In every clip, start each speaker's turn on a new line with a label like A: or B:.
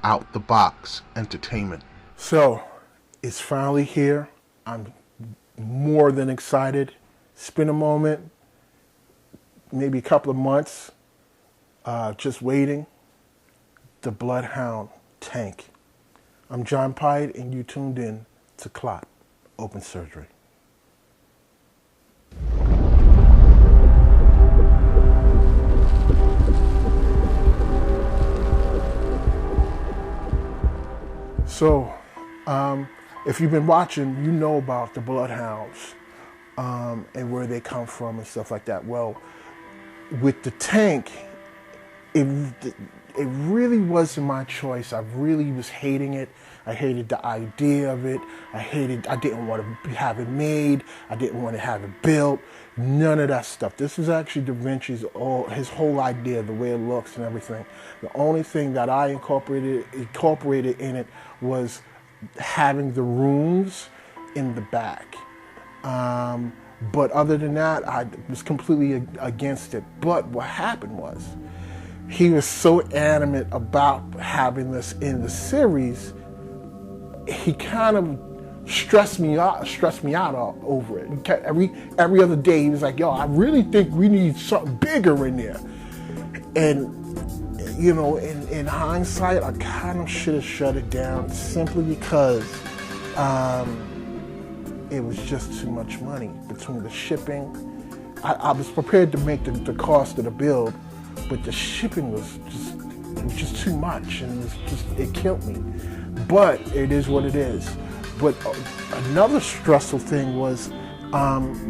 A: out-the-box entertainment.
B: So, it's finally here. I'm more than excited. It's been a moment, maybe a couple of months, just waiting. The Bloodhound Tank. I'm John Pyatt, and you tuned in to Clot, Open Surgery. So, if you've been watching, you know about the Bloodhounds and where they come from and stuff like that. Well, with the tank, it really wasn't my choice. I really was hating it. I hated the idea of it. I didn't want to have it made. I didn't want to have it built. None of that stuff. This was actually Davence's his whole idea, the way it looks and everything. The only thing that I incorporated in it was having the rooms in the back. But other than that, I was completely against it. But what happened was, he was so adamant about having this in the series, he kind of stressed me out over it. Every other day, he was like, yo, I really think we need something bigger in there. And, you know, in hindsight, I kind of should have shut it down simply because it was just too much money between the shipping. I was prepared to make the cost of the build, but the shipping was just too much, and it killed me. But it is what it is. But another stressful thing was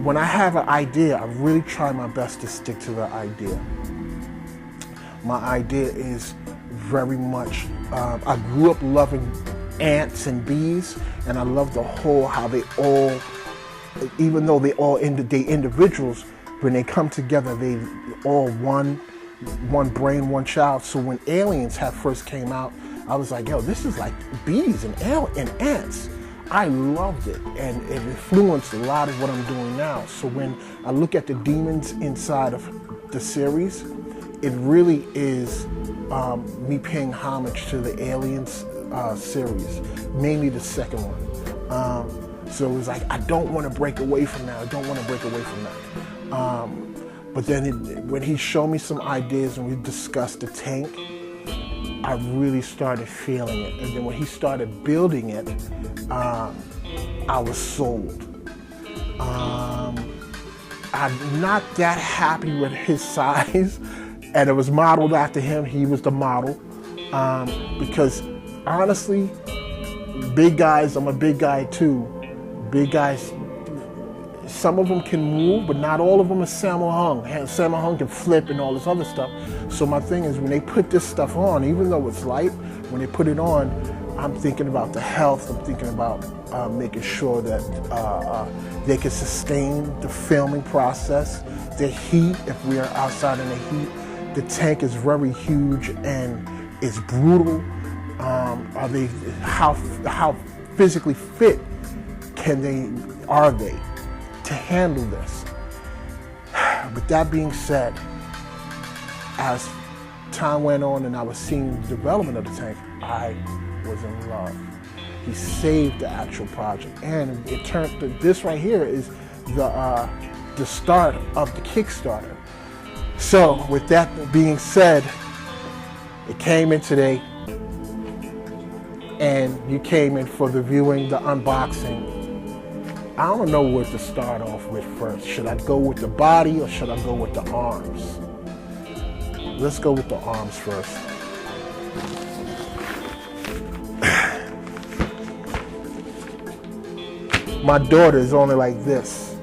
B: when I have an idea, I really try my best to stick to the idea. My idea is very much, I grew up loving ants and bees, and I love the whole, how they all, even though they individuals, when they come together, they all one brain, one child. So when Aliens first came out, I was like, yo, this is like bees and ants. I loved it, and it influenced a lot of what I'm doing now. So when I look at the demons inside of the series, it really is me paying homage to the Aliens series, mainly the second one. So it was like, I don't want to break away from that. But then when he showed me some ideas and we discussed the tank, I really started feeling it. And then when he started building it, I was sold. I'm not that happy with his size, and it was modeled after him. He was the model. Because honestly, big guys, I'm a big guy too. Big guys, some of them can move, but not all of them are Sammo Hung. Sammo Hung can flip and all this other stuff. So my thing is, when they put this stuff on, even though it's light, when they put it on, I'm thinking about the health. I'm thinking about making sure that they can sustain the filming process, the heat, if we are outside in the heat. The tank is very huge and it's brutal. How physically fit are they to handle this? With that being said, as time went on and I was seeing the development of the tank, I was in love. He saved the actual project, and it turned to this right here is the start of the Kickstarter. So with that being said, it came in today, and you came in for the viewing, the unboxing. I don't know what to start off with first. Should I go with the body or should I go with the arms? Let's go with the arms first. My daughter is only like this,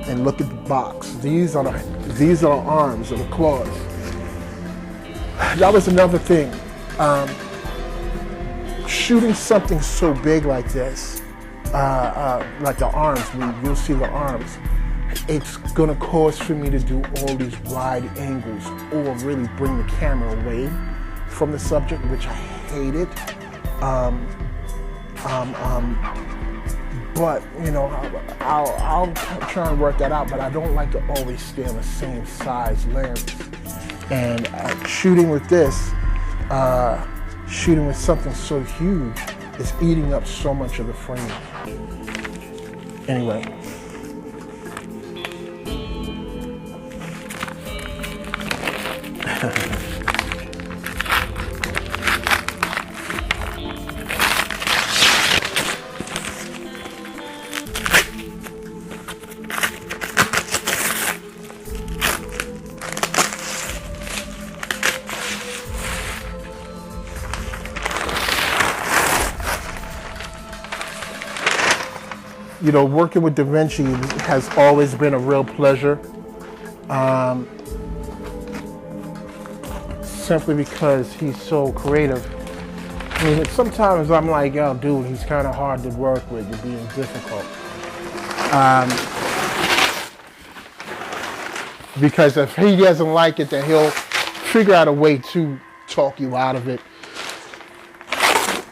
B: and look at the box. These are the arms of the claws. That was another thing. Shooting something so big like this, like the arms, you'll see the arms, it's gonna cause for me to do all these wide angles or really bring the camera away from the subject, which I hated. But you know, I'll try and work that out, but I don't like to always stay on the same size lens. And shooting with this, shooting with something so huge is eating up so much of the frame. Anyway. You know, working with Davence has always been a real pleasure. Simply because he's so creative. I mean, sometimes I'm like, yo, dude, he's kind of hard to work with. You're being difficult. Because if he doesn't like it, then he'll figure out a way to talk you out of it.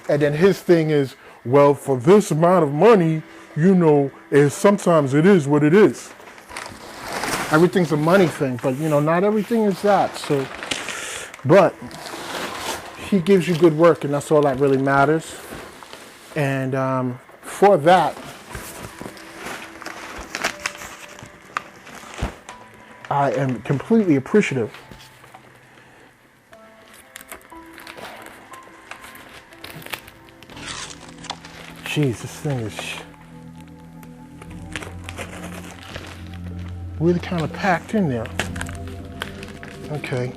B: And then his thing is, well, for this amount of money, you know, sometimes it is what it is. Everything's a money thing, but you know, not everything is that. So, but he gives you good work, and that's all that really matters. And for that, I am completely appreciative. Jeez, this thing is really kind of packed in there. Okay.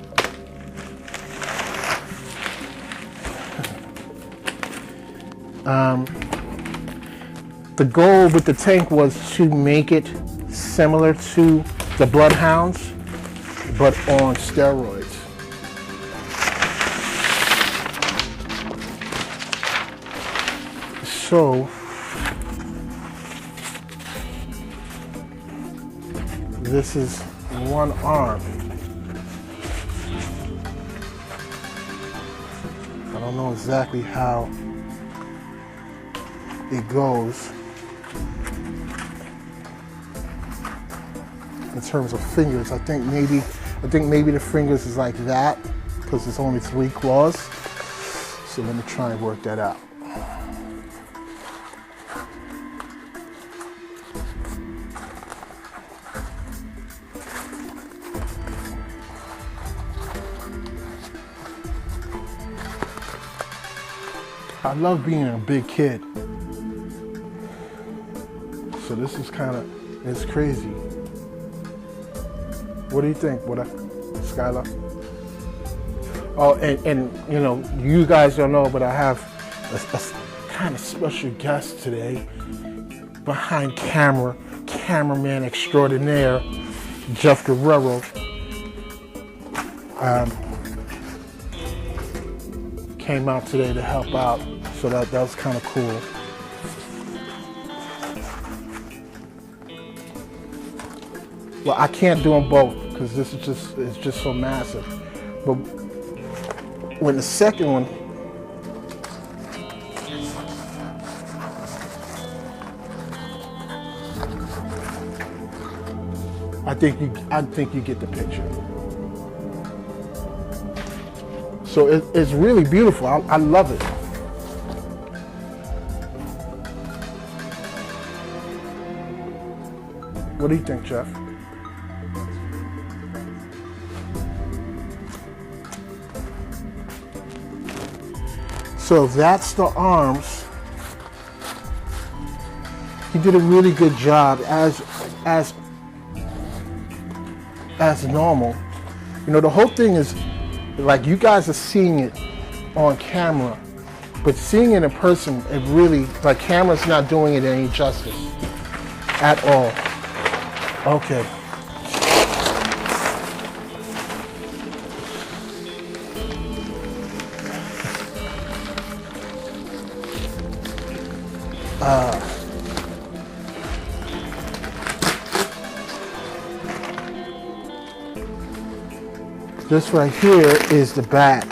B: The goal with the tank was to make it similar to the Bloodhounds, but on steroids. So, this is one arm. I don't know exactly how it goes in terms of fingers. I think maybe the fingers is like that because it's only 3 claws. So let me try and work that out. I love being a big kid. So this is it's crazy. What do you think, Skylar? Oh, and you know, you guys don't know, but I have a kind of special guest today. Behind camera, cameraman extraordinaire, Jeff Guerrero. Came out today to help out, so that was kind of cool. Well, I can't do them both because this is it's just so massive. But when the second one, I think you get the picture. So it's really beautiful. I love it. What do you think, Jeff? So that's the arms. He did a really good job as normal. You know, the whole thing is, like, you guys are seeing it on camera, but seeing it in person, it really, like, camera's not doing it any justice at all. Okay. This right here is the back.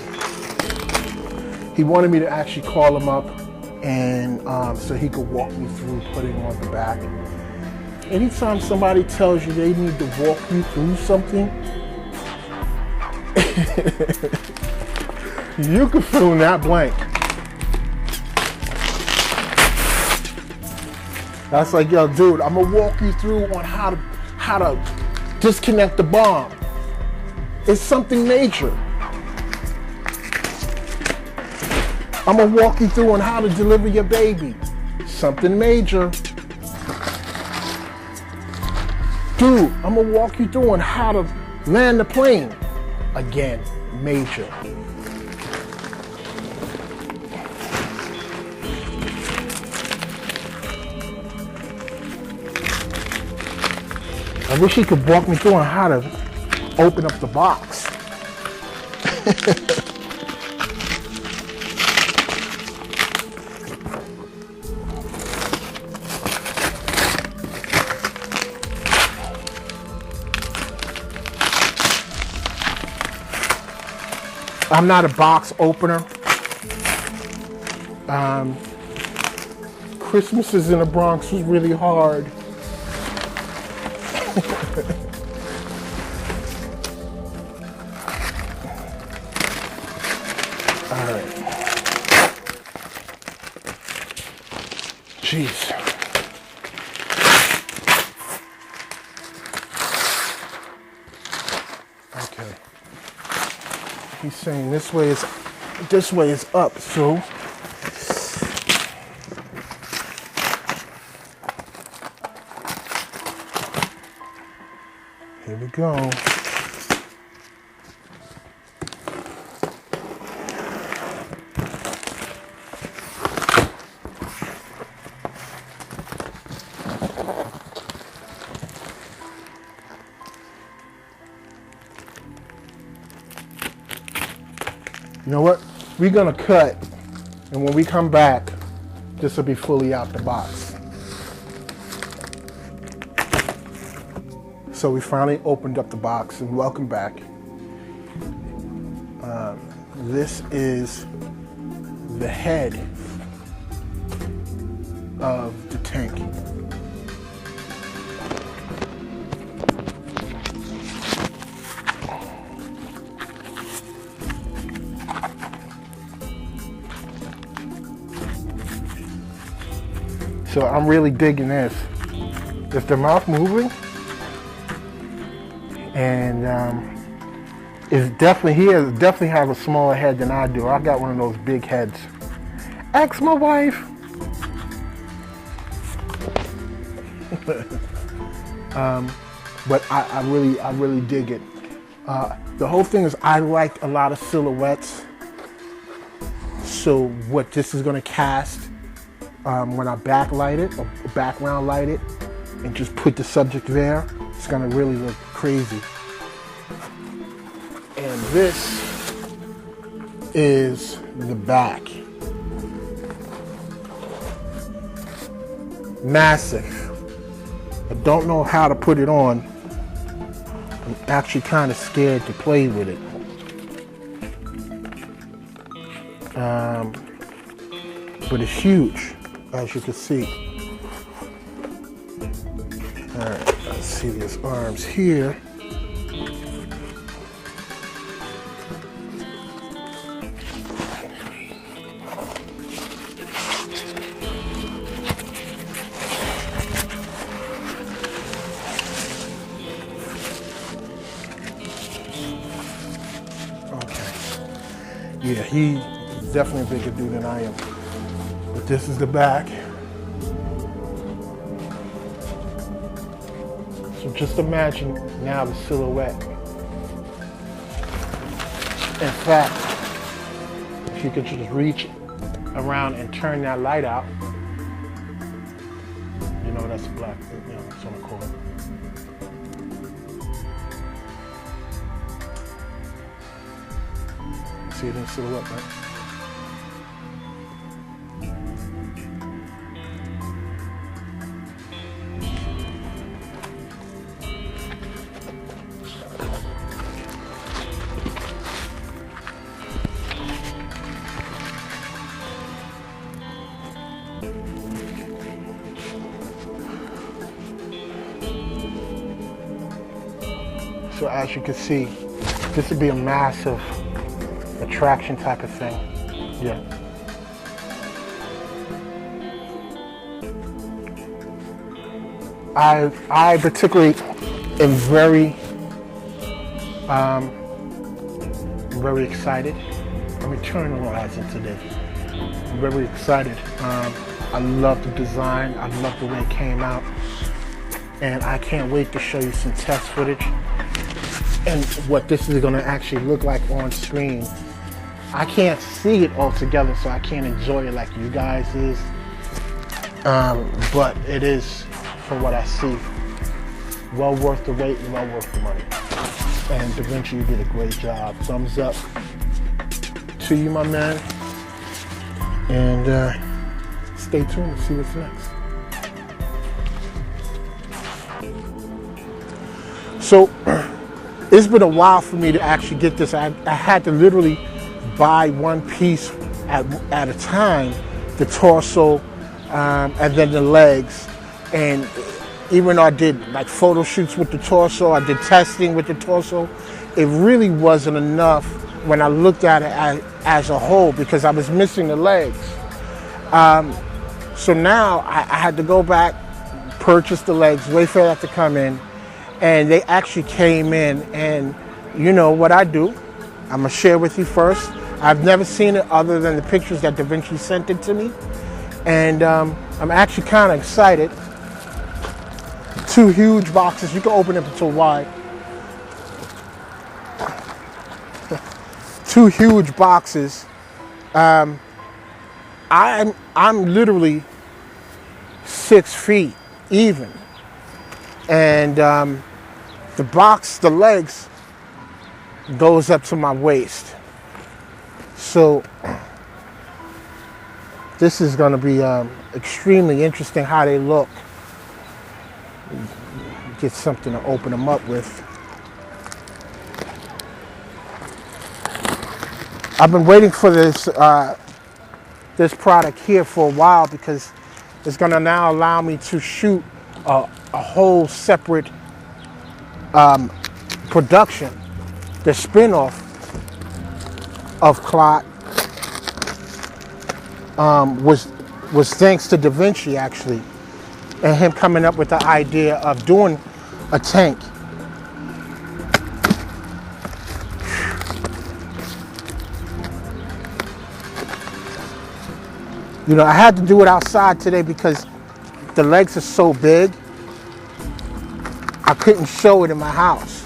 B: He wanted me to actually call him up and so he could walk me through putting on the back. Anytime somebody tells you they need to walk you through something, You can fill in that blank. That's like, yo, dude, I'm gonna walk you through on how to disconnect the bomb. It's something major. I'm gonna walk you through on how to deliver your baby. Something major. Dude, I'm gonna walk you through on how to land the plane. Again, major. I wish he could walk me through on how to open up the box. I'm not a box opener. Christmases in the Bronx was really hard. All right. Jeez. Okay. He's saying this way is up, so here we go. You know what? We're gonna cut, and when we come back, this will be fully out the box. So we finally opened up the box, and welcome back. This is the head of the tank. So I'm really digging this. Is the mouth moving? And he definitely have a smaller head than I do. I got one of those big heads. Ask my wife. But I really dig it. The whole thing is I liked a lot of silhouettes. So what this is gonna cast, when I backlight it or background light it and just put the subject there, it's gonna really look crazy. And this is the back. Massive. I don't know how to put it on. I'm actually kind of scared to play with it. But it's huge, as you can see. All right, let's see these arms here. Yeah, he's definitely a bigger dude than I am. But this is the back. So just imagine now the silhouette. In fact, if you could just reach around and turn that light out, you know that's black, you know, it's on the cord. See it in silhouette, right? So as you can see, this would be a traction type of thing. Yeah. I particularly am very excited. Let me turn the lights into this. I'm very excited. I love the design. I love the way it came out. And I can't wait to show you some test footage and what this is going to actually look like on screen. I can't see it all together, so I can't enjoy it like you guys is. But it is, from what I see, well worth the wait and well worth the money. And Davence, you did a great job. Thumbs up to you, my man. And stay tuned to see what's next. So it's been a while for me to actually get this. I had to literally buy one piece at a time, the torso and then the legs. And even though I did like photo shoots with the torso, I did testing with the torso, it really wasn't enough when I looked at it as a whole, because I was missing the legs. So now I had to go back, purchase the legs, wait for that to come in, and they actually came in. And you know what I do, I'm gonna share with you first. I've never seen it other than the pictures that Davence sent it to me, and I'm actually kind of excited. 2 huge boxes. You can open it until wide. 2 huge boxes. I'm literally 6 feet even, and the legs goes up to my waist. So this is going to be extremely interesting how they look. Get something to open them up with. I've been waiting for this this product here for a while, because it's going to now allow me to shoot a whole separate production. The spin-off of Clot was thanks to Davence, actually, and him coming up with the idea of doing a tank. You know, I had to do it outside today because the legs are so big, I couldn't show it in my house.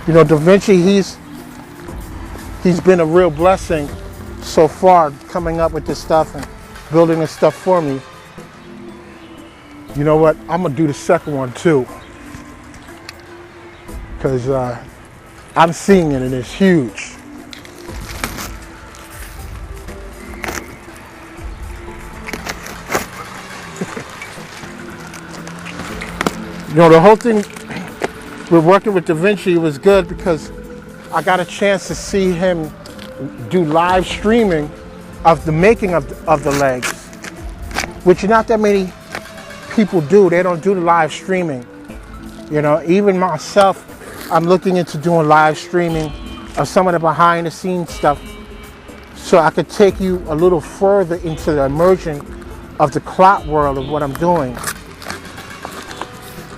B: You know, Davence, he's been a real blessing so far, coming up with this stuff and building this stuff for me. You know what? I'm gonna do the second one too, because I'm seeing it and it's huge. You know, the whole thing with working with Davence was good because I got a chance to see him do live streaming of the making of the legs, which not that many people do. They don't do the live streaming. You know, even myself, I'm looking into doing live streaming of some of the behind the scenes stuff, so I could take you a little further into the immersion of the Clot world of what I'm doing.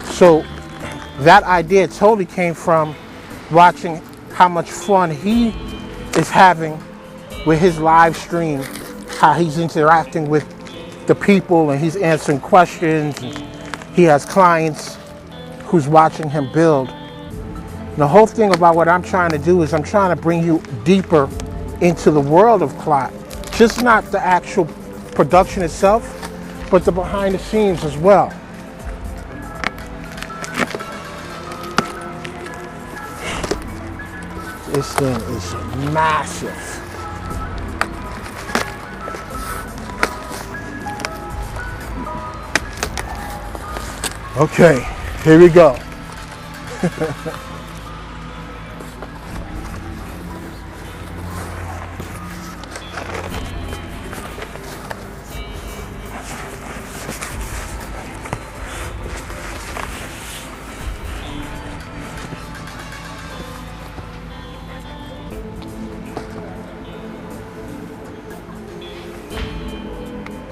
B: So that idea totally came from watching how much fun he is having with his live stream, how he's interacting with the people and he's answering questions. And he has clients who's watching him build. And the whole thing about what I'm trying to do is I'm trying to bring you deeper into the world of Clot. Just not the actual production itself, but the behind the scenes as well. This thing is massive. Okay, here we go.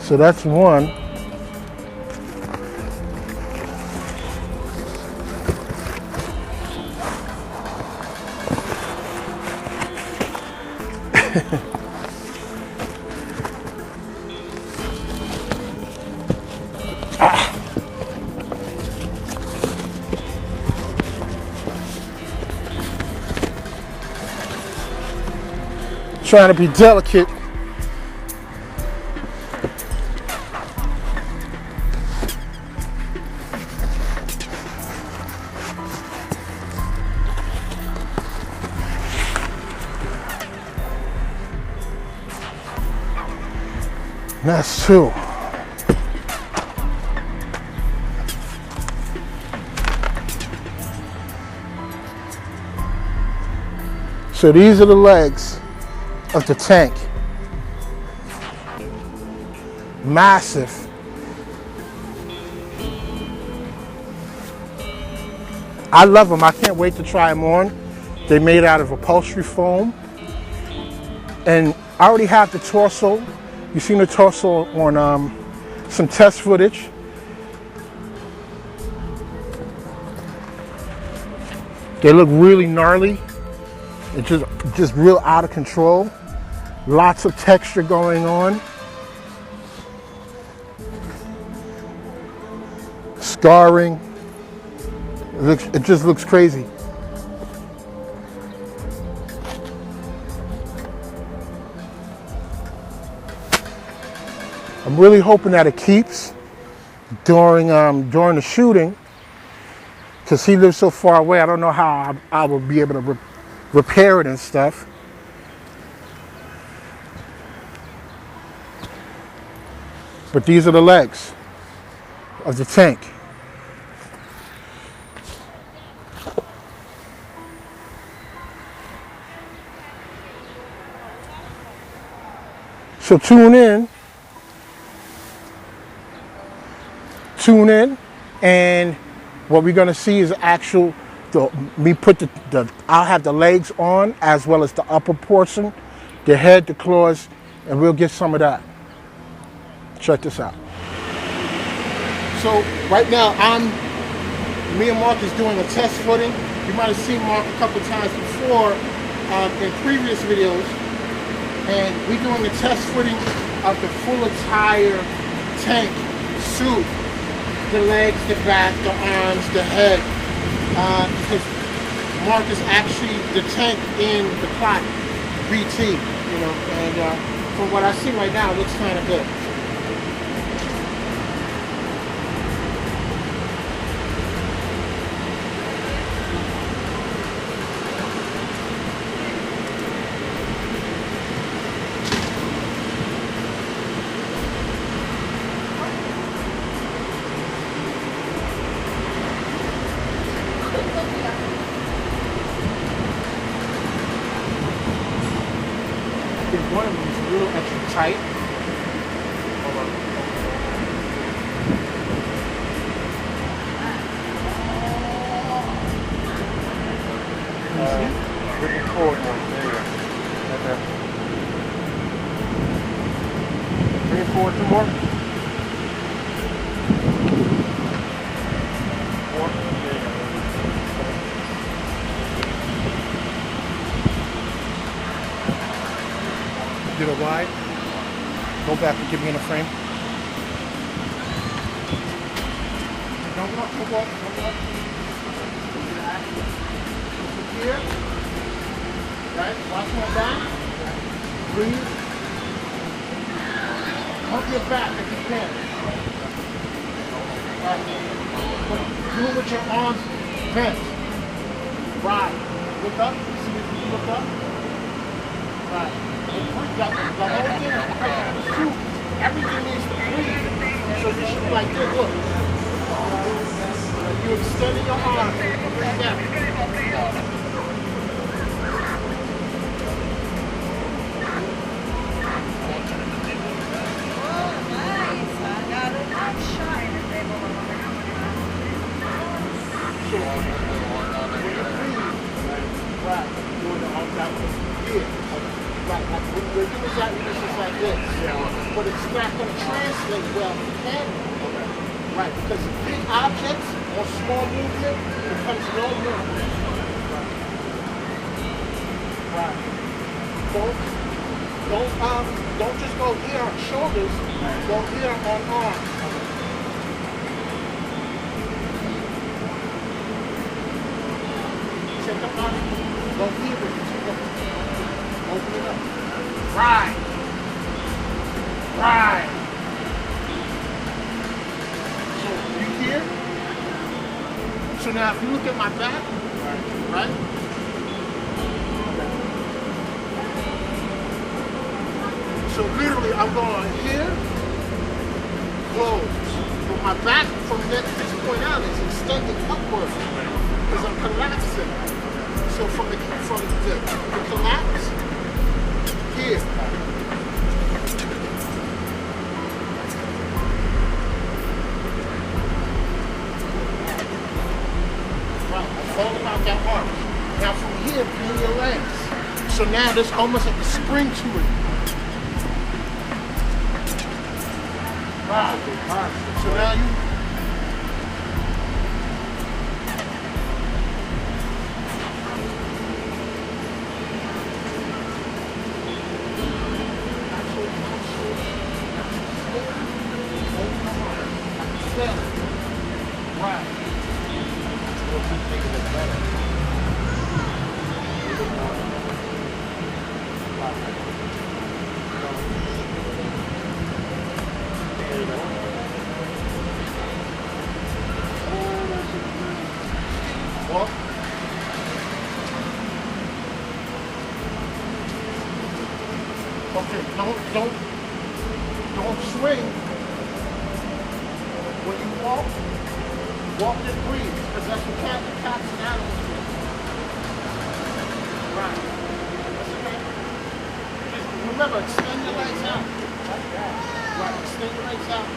B: So that's one. Trying to be delicate. That's two. So these are the legs of the tank. Massive. I love them. I can't wait to try them on. They're made out of upholstery foam. And I already have the torso. You've seen the torso on some test footage. They look really gnarly. It's just real out of control. Lots of texture going on. Scarring. It just looks crazy. I'm really hoping that it keeps during the shooting, because he lives so far away. I don't know how I will be able to repair it and stuff. But these are the legs of the tank. So tune in, and what we're gonna see is actual, I'll have the legs on as well as the upper portion, the head, the claws, and we'll get some of that. Check this out. So right now, me and Marc is doing a test footing. You might have seen Marc a couple times before in previous videos. And we're doing a test footing of the full entire tank suit. The legs, the back, the arms, the head. Because Marc is actually the tank in the Clot BT, you know, and from what I see right now, it looks kind of good. One of them is a little extra tight. Hold on. Bring it forward more. There you go. Right there. Bring it forward some more. More. There you go. Get it wide. Go back and get me in the frame. Don't walk, don't walk, don't walk. Here. Right, watch my back. Breathe. Hump your back if you can. Right. Do it with your arms bent. Right. Look up. See if you look up. Right. Everything needs to breathe. So you should be like this, look. You're extending your arm. Step.
C: Oh, nice. I got a nice shot.
B: Right. Doing the arms out. Here. Right. Like, when you're doing that, you're just like this. But it's not going to translate well to camera. Right, because big objects or small movement becomes no movement. Right. Don't just go here on shoulders, go here on arms. Check the arm, go here with it. Open it up. Right. Right. So you here? So now if you look at my back, right? So literally I'm going here, close. But my back from this point out is extending upward because I'm collapsing. So from the collapse, here. Right, it's all about that arch. Now from here, bring your legs. So now there's almost like a spring to it. Right. So now you right. Walk. Okay, don't swing. When you walk and breathe, because that's what cats and animals do. Right. That's okay. Just remember, extend your legs out. Right, extend your legs out.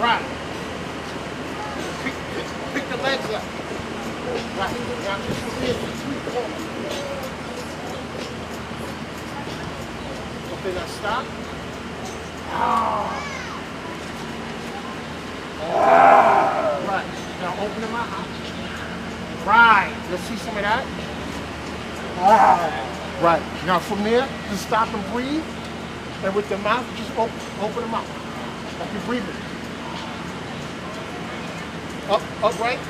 B: Right. Pick the legs up. Right. Now just from here, sweep forward. Okay, now stop. Right. Now open them out. Right. Let's see some of that. Right. Now from there, just stop and breathe. And with the mouth, just open them up. Like you're breathing. Upright.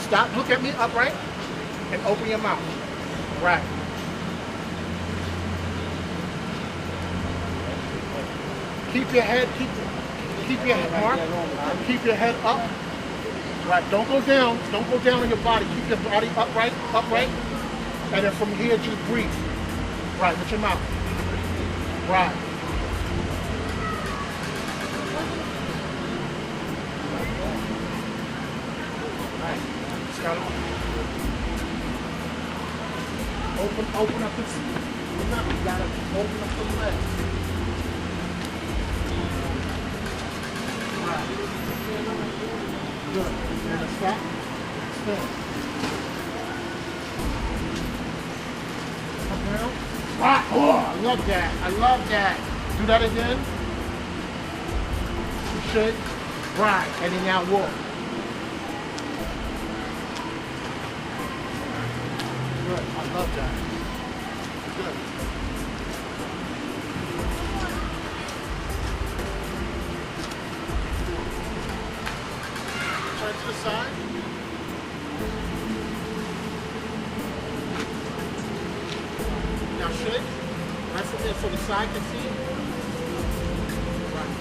B: Stop. Look at me. Upright. And open your mouth. Right. Keep your head. Keep your head, Mark. Keep your head up. Right. Don't go down. Don't go down on your body. Keep your body upright. Upright. And then from here, just breathe. Right. With your mouth. Right. Open up the seat. Remember, you gotta open up the legs. Right. Good. And stop. Stand. Come down. Right. Oh, I love that. I love that. Do that again. Shake. Right. And then now walk. Good. I love that. Good. Turn to the side. Now shake. Right from there so the side can see it. Right.